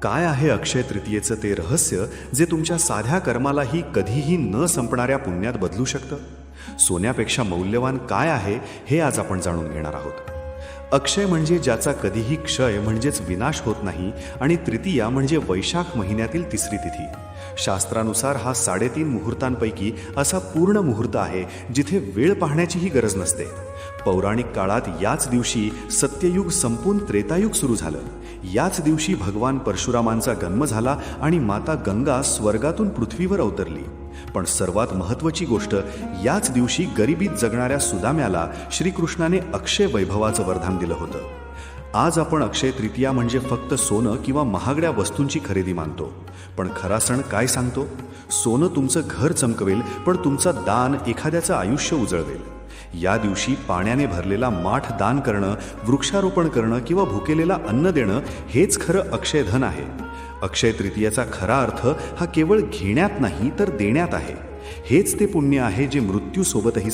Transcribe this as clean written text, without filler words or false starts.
काय आहे अक्षय तृतीयेचं ते रहस्य जे तुमच्या साध्या कर्मालाही कधीही न संपणाऱ्या पुण्यात बदलू शकतं? सोन्यापेक्षा मौल्यवान काय आहे हे आज आपण जाणून घेणार आहोत. अक्षय म्हणजे ज्याचा कधीही क्षय म्हणजेच विनाश होत नाही, आणि तृतीया म्हणजे वैशाख महिन्यातील तिसरी तिथी. शास्त्रानुसार हा 3.5 मुहूर्तांपैकी असा पूर्ण मुहूर्त आहे जिथे वेळ पाहण्याचीही गरज नसते. पौराणिक काळात याच दिवशी सत्ययुग संपून त्रेतायुग सुरू झालं. याच दिवशी भगवान परशुरामांचा जन्म झाला आणि माता गंगा स्वर्गातून पृथ्वीवर अवतरली. पण सर्वात महत्त्वाची गोष्ट, याच दिवशी गरिबीत जगणाऱ्या सुदाम्याला श्रीकृष्णाने अक्षय वैभवाचं वरदान दिलं होतं. आज आपण अक्षय तृतीया म्हणजे फक्त सोनं किंवा महागड्या वस्तूंची खरेदी मानतो, पण खरा सण काय सांगतो? सोनं तुमचं घर चमकवेल, पण तुमचं दान एखाद्याचं आयुष्य उजळवेल. या दिवशी पाण्याने भरलेला माठ दान करणं, वृक्षारोपण करणं किंवा भुकेलेला अन्न देणं हेच खरं अक्षयधन आहे. अक्षय तृतीयाचा खरा अर्थ हा केवळ घेण्यात नाही तर देण्यात आहे. हेच ते पुण्य आहे जे मृत्यूसोबतही